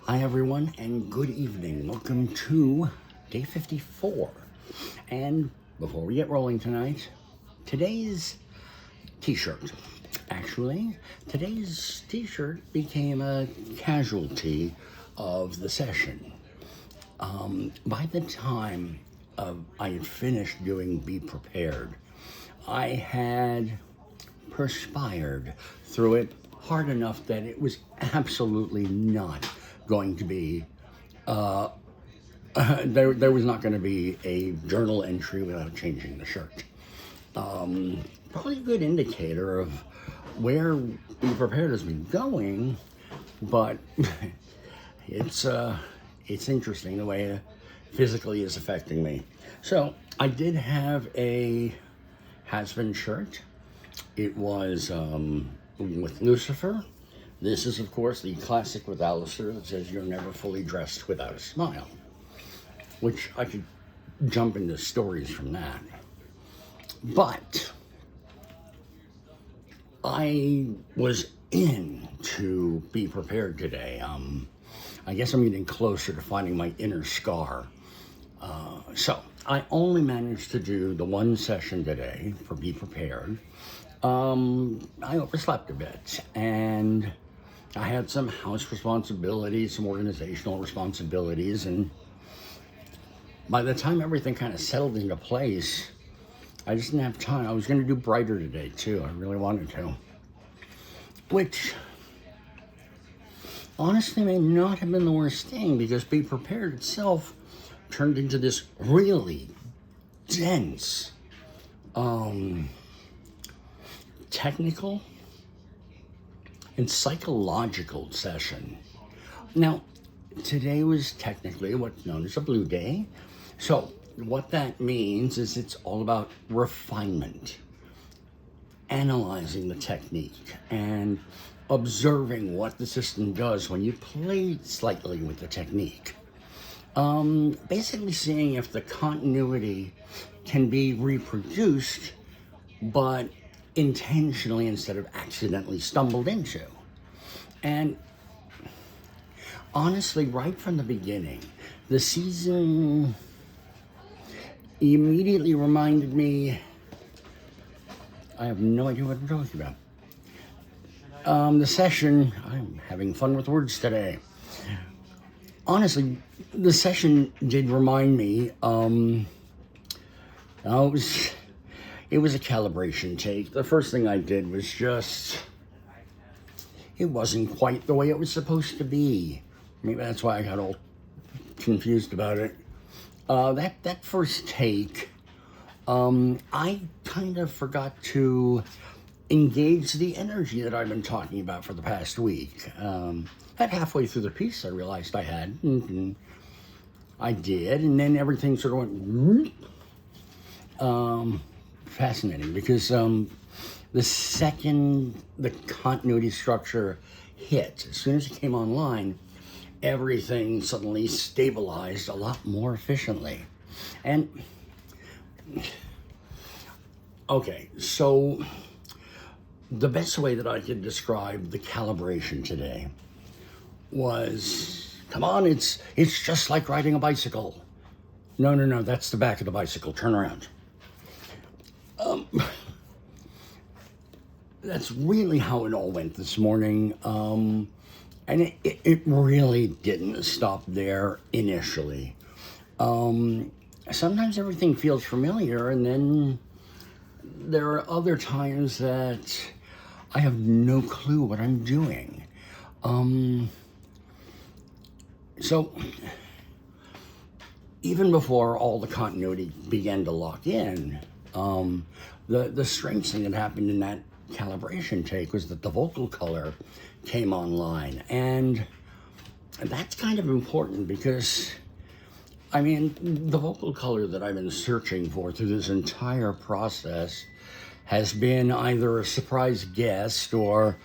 Hi everyone and good evening. Welcome to day 54. And before we get rolling tonight, today's t-shirt. Actually, today's t-shirt became a casualty of the session. By the time I had finished doing Be Prepared, I had perspired through it hard enough that it was absolutely not going to be, there was not going to be a journal entry without changing the shirt. Probably a good indicator of where Be Prepared has been going, but it's interesting the way it physically is affecting me. So I did have a Hazbin shirt. It was with Lucifer. This is, of course, the classic with Alistair that says you're never fully dressed without a smile, which I could jump into stories from that. But I was in to Be Prepared today. I guess I'm getting closer to finding my inner scar. So I only managed to do the one session today for Be Prepared. I overslept a bit, and I had some house responsibilities, some organizational responsibilities, and by the time everything kind of settled into place, I just didn't have time. I was going to do Brighter today, too. I really wanted to. Which, honestly, may not have been the worst thing, because Be Prepared itself turned into this really dense, technical and psychological session. Now, today was technically what's known as a blue day. So what that means is it's all about refinement, analyzing the technique, and observing what the system does when you play slightly with the technique. Basically seeing if the continuity can be reproduced, but intentionally instead of accidentally stumbled into. And honestly, right from the beginning, the season immediately reminded me, I have no idea what I'm talking about. The session, I'm having fun with words today. Honestly, the session did remind me, it was a calibration take. The first thing I did was it wasn't quite the way it was supposed to be. Maybe that's why I got all confused about it. That first take, I kind of forgot to engage the energy that I've been talking about for the past week. About halfway through the piece, I realized I had, and I did, and then everything sort of went, fascinating, because the second the continuity structure hit, as soon as it came online, everything suddenly stabilized a lot more efficiently. And okay, so the best way that I could describe the calibration today was, come on, it's just like riding a bicycle. No, that's the back of the bicycle. Turn around. That's really how it all went this morning. And it really didn't stop there initially. Sometimes everything feels familiar, and then there are other times that I have no clue what I'm doing. So even before all the continuity began to lock in, the strange thing that happened in that calibration take was that the vocal color came online, and that's kind of important because, I mean, the vocal color that I've been searching for through this entire process has been either a surprise guest or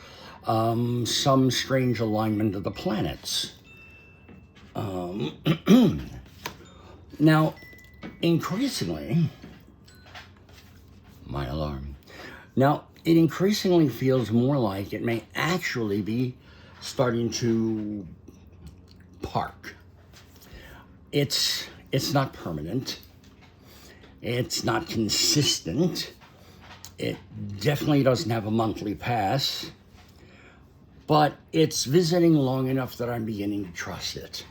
some strange alignment of the planets. Now, increasingly, my alarm. Now, it increasingly feels more like it may actually be starting to ballpark. It's not permanent. It's not consistent. It definitely doesn't have a monthly pass, but it's visiting long enough that I'm beginning to trust it.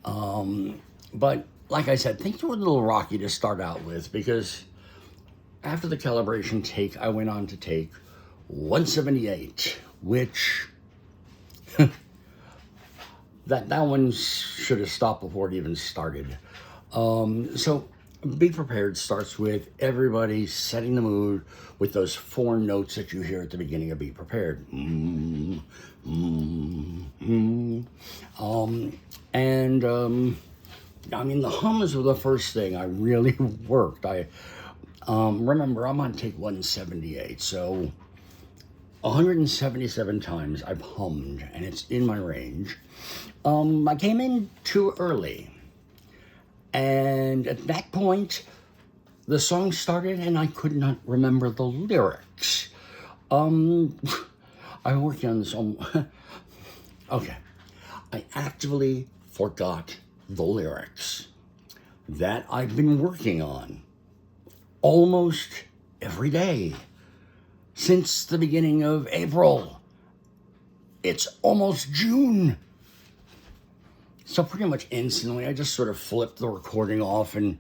But like I said, things were a little rocky to start out with, because after the calibration take, I went on to take 178, which that one should have stopped before it even started. So Be Prepared starts with everybody setting the mood with those 4 notes that you hear at the beginning of Be Prepared. I mean, the hums were the first thing I really worked. Remember, I'm on take 178, so 177 times I've hummed, and it's in my range. I came in too early, and at that point, the song started, and I could not remember the lyrics. I worked on this. Okay, I actively forgot the lyrics that I've been working on almost every day since the beginning of April. It's almost June. So pretty much instantly, I just sort of flipped the recording off, and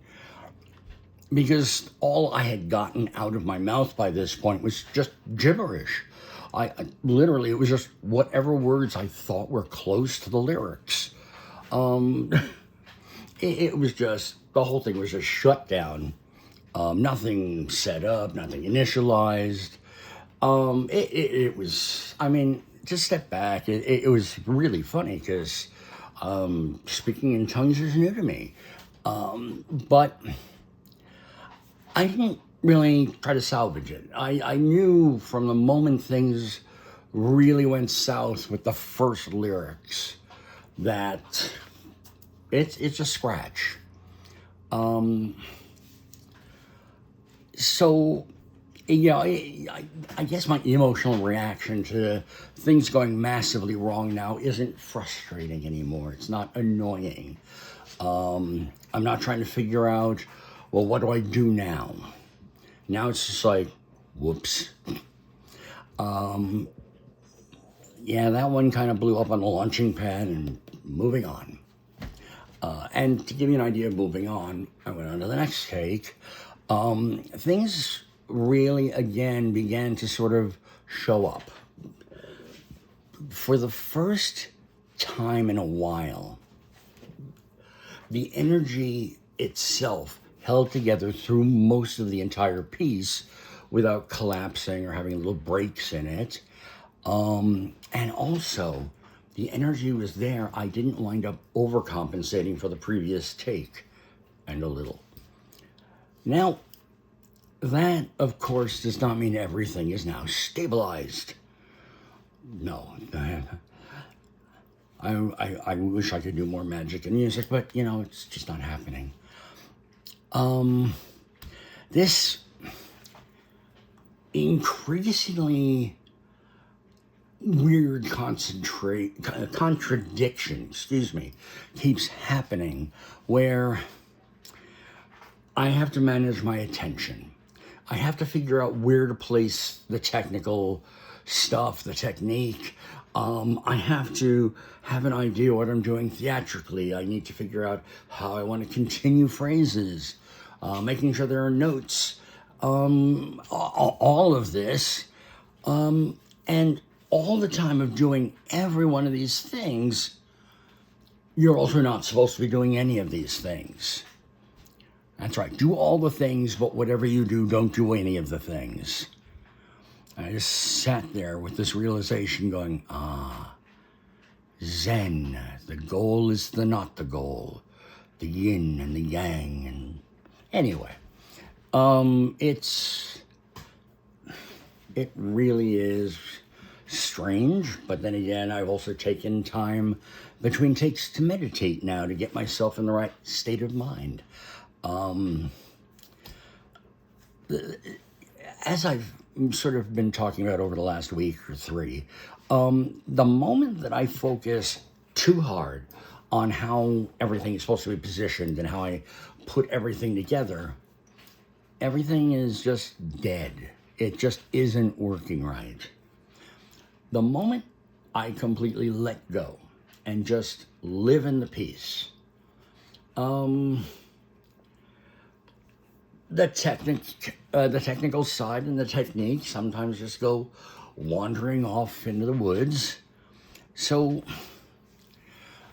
because all I had gotten out of my mouth by this point was just gibberish. I literally, it was just whatever words I thought were close to the lyrics. It was just, the whole thing was just shut down. Nothing set up, nothing initialized. It was, I mean, just step back. It was really funny because speaking in tongues is new to me. But I didn't really try to salvage it. I knew from the moment things really went south with the first lyrics that it's a scratch. So, yeah, I guess my emotional reaction to things going massively wrong now isn't frustrating anymore. It's not annoying. I'm not trying to figure out, well, what do I do now? Now it's just like, whoops. Yeah, that one kind of blew up on the launching pad, and moving on. And to give you an idea of moving on, I went on to the next take. Things really, again, began to sort of show up. For the first time in a while, the energy itself held together through most of the entire piece without collapsing or having little breaks in it. And also, the energy was there. I didn't wind up overcompensating for the previous take, and a little. Now, that, of course, does not mean everything is now stabilized. No. I wish I could do more magic in music, but, you know, it's just not happening. This increasingly weird contradiction, keeps happening, where I have to manage my attention. I have to figure out where to place the technical stuff, the technique. I have to have an idea what I'm doing theatrically. I need to figure out how I want to continue phrases, making sure there are notes, all of this. And all the time of doing every one of these things, you're also not supposed to be doing any of these things. That's right. Do all the things, but whatever you do, don't do any of the things. I just sat there with this realization going, Zen. The goal is not the goal. The yin and the yang. And anyway, it really is strange. But then again, I've also taken time between takes to meditate now to get myself in the right state of mind. As I've sort of been talking about over the last week or 3, the moment that I focus too hard on how everything is supposed to be positioned and how I put everything together, everything is just dead. It just isn't working right. The moment I completely let go and just live in the peace, the technical side and the technique sometimes just go wandering off into the woods. So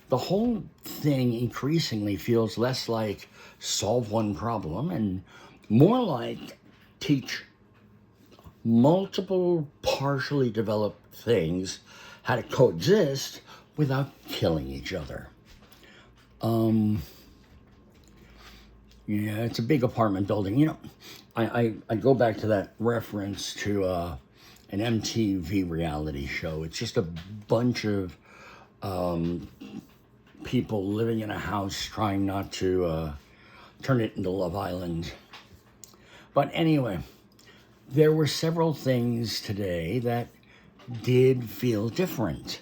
the whole thing increasingly feels less like solve one problem and more like teach multiple partially developed things how to coexist without killing each other. Yeah, it's a big apartment building. You know, I go back to that reference to an MTV reality show. It's just a bunch of people living in a house trying not to turn it into Love Island. But anyway, there were several things today that did feel different.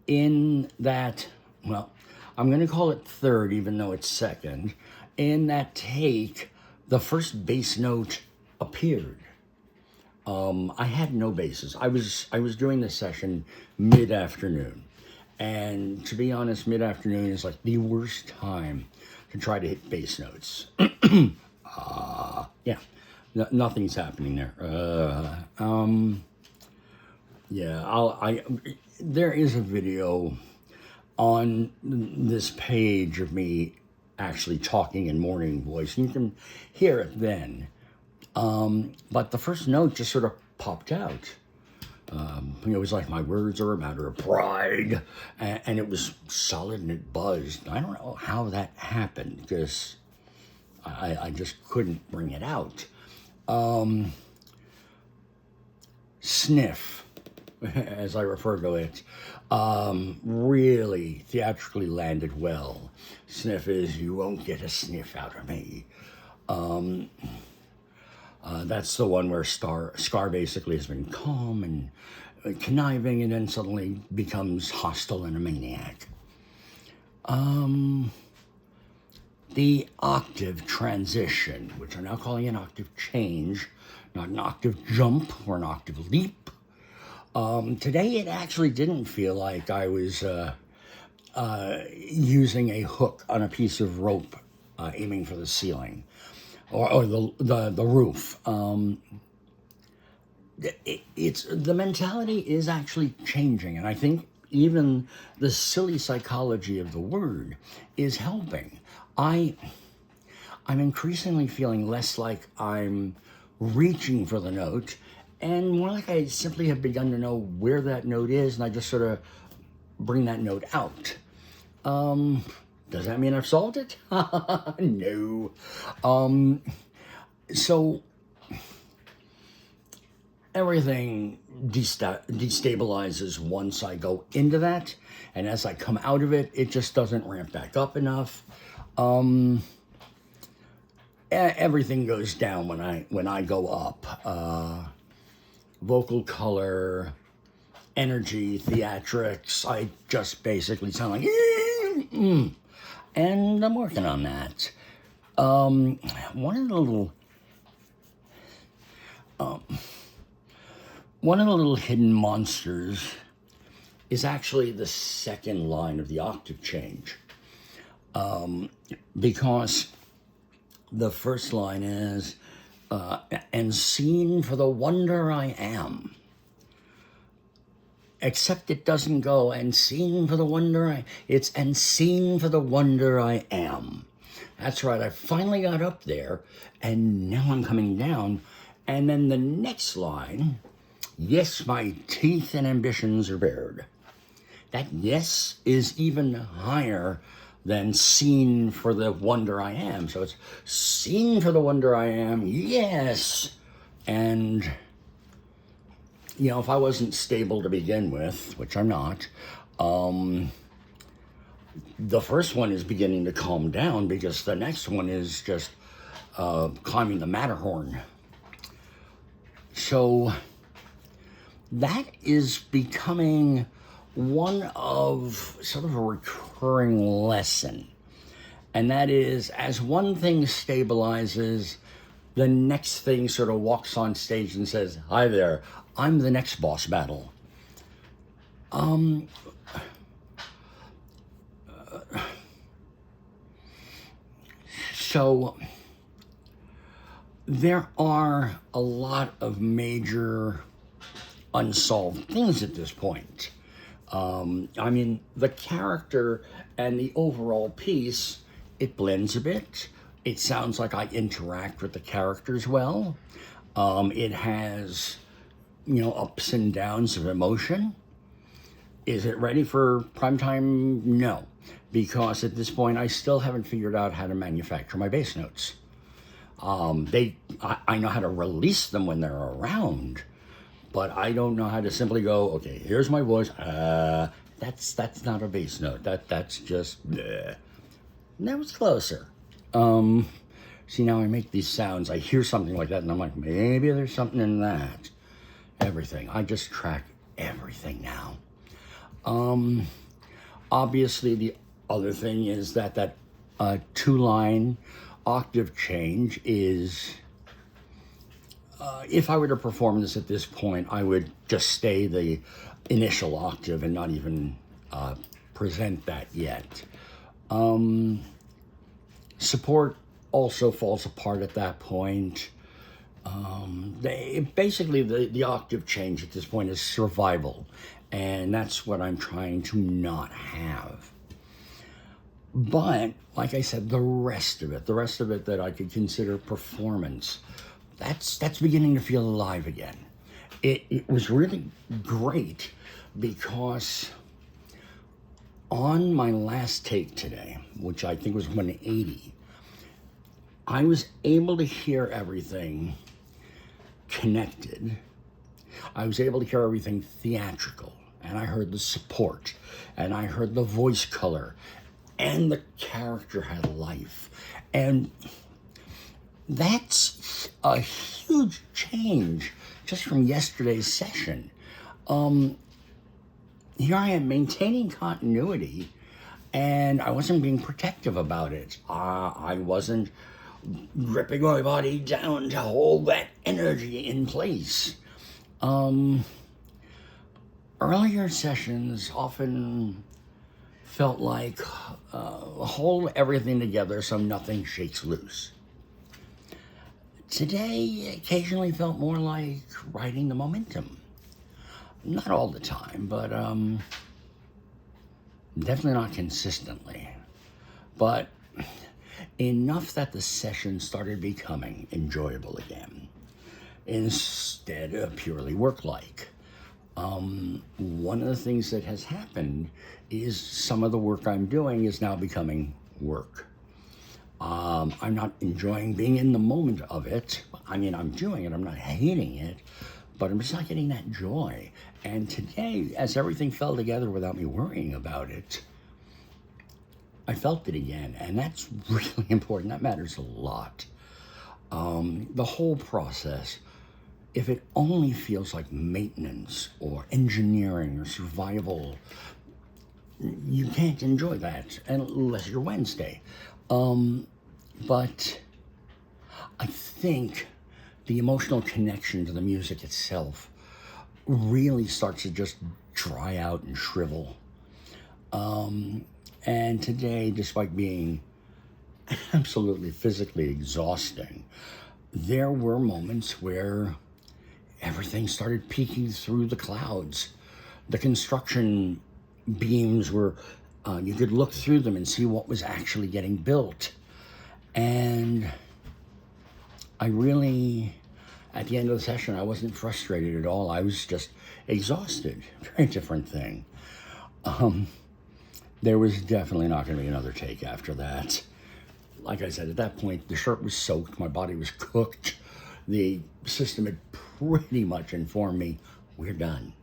In that, well, I'm going to call it third, even though it's second. In that take, the first bass note appeared. I had no basses. I was doing this session mid-afternoon. And to be honest, mid-afternoon is like the worst time to try to hit bass notes. Yeah, nothing's happening there. Yeah, there is a video on this page of me actually talking in morning voice. You can hear it then. But the first note just sort of popped out. It was like my words are a matter of pride. And it was solid and it buzzed. I don't know how that happened because I just couldn't bring it out. Sniff, as I refer to it, really theatrically landed well. Sniff is, you won't get a sniff out of me. That's the one where Scar basically has been calm and conniving and then suddenly becomes hostile and a maniac. The octave transition, which I'm now calling an octave change, not an octave jump or an octave leap. Today it actually didn't feel like I was using a hook on a piece of rope aiming for the ceiling or the roof. It's the mentality is actually changing, and I think even the silly psychology of the word is helping. I'm increasingly feeling less like I'm reaching for the note and more like I simply have begun to know where that note is, and I just sort of bring that note out. Does that mean I've solved it? No. So everything destabilizes once I go into that, and as I come out of it, it just doesn't ramp back up enough. Everything goes down when I go up. Vocal color, energy, theatrics. I just basically sound like, and I'm working on that. One of the little hidden monsters is actually the second line of the octave change. Because the first line is, and seen for the wonder I am. Except it doesn't go, and seen for the wonder it's, and seen for the wonder I am. That's right, I finally got up there, and now I'm coming down, and then the next line, yes, my teeth and ambitions are bared. That yes is even higher than seen for the wonder I am. So it's seen for the wonder I am, yes. And, you know, if I wasn't stable to begin with, which I'm not, the first one is beginning to calm down because the next one is just climbing the Matterhorn. So that is becoming one of sort of a recurring lesson. And that is, as one thing stabilizes, the next thing sort of walks on stage and says, "Hi there, I'm the next boss battle." So there are a lot of major unsolved things at this point. I mean, the character and the overall piece, it blends a bit. It sounds like I interact with the characters well. It has, ups and downs of emotion. Is it ready for prime time? No, because at this point I still haven't figured out how to manufacture my bass notes. I know how to release them when they're around, but I don't know how to simply go, okay, here's my voice. That's not a bass note. That's just bleh. That was closer. See, now I make these sounds. I hear something like that, and I'm like, maybe there's something in that. Everything. I just track everything now. Obviously, the other thing is that 2-line octave change is, if I were to perform this at this point, I would just stay the initial octave and not even present that yet. Support also falls apart at that point. Basically, the octave change at this point is survival, and that's what I'm trying to not have. But, like I said, the rest of it that I could consider performance, that's beginning to feel alive again. It was really great because on my last take today, which I think was 180, I was able to hear everything connected. I was able to hear everything theatrical, and I heard the support, and I heard the voice color, and the character had life. And that's a huge change just from yesterday's session. Here I am maintaining continuity, and I wasn't being protective about it. I wasn't gripping my body down to hold that energy in place. Earlier sessions often felt like hold everything together so nothing shakes loose. Today occasionally felt more like riding the momentum. Not all the time, but definitely not consistently. But enough that the session started becoming enjoyable again, instead of purely work-like. One of the things that has happened is some of the work I'm doing is now becoming work. I'm not enjoying being in the moment of it. I mean, I'm doing it, I'm not hating it, but I'm just not getting that joy. And today, as everything fell together without me worrying about it, I felt it again, and that's really important. That matters a lot. The whole process, if it only feels like maintenance or engineering or survival, you can't enjoy that unless you're Wednesday. But I think the emotional connection to the music itself really starts to just dry out and shrivel. And today, despite being absolutely physically exhausting, there were moments where everything started peeking through the clouds. The construction beams were, you could look through them and see what was actually getting built. And I really, at the end of the session, I wasn't frustrated at all. I was just exhausted. Very different thing. There was definitely not going to be another take after that. Like I said, at that point, the shirt was soaked. My body was cooked. The system had pretty much informed me, we're done.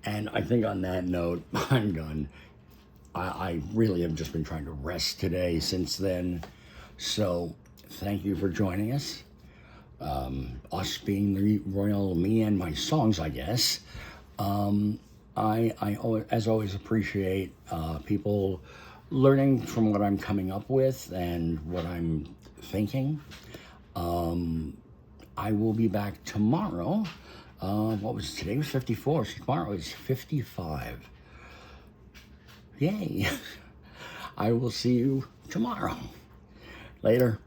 And I think on that note, I'm done. I really have just been trying to rest today since then. So thank you for joining us. Us being the royal me and my songs, I guess. As always, appreciate people learning from what I'm coming up with and what I'm thinking. I will be back tomorrow. What was today? Was 54. So tomorrow is 55. Yay! I will see you tomorrow. Later.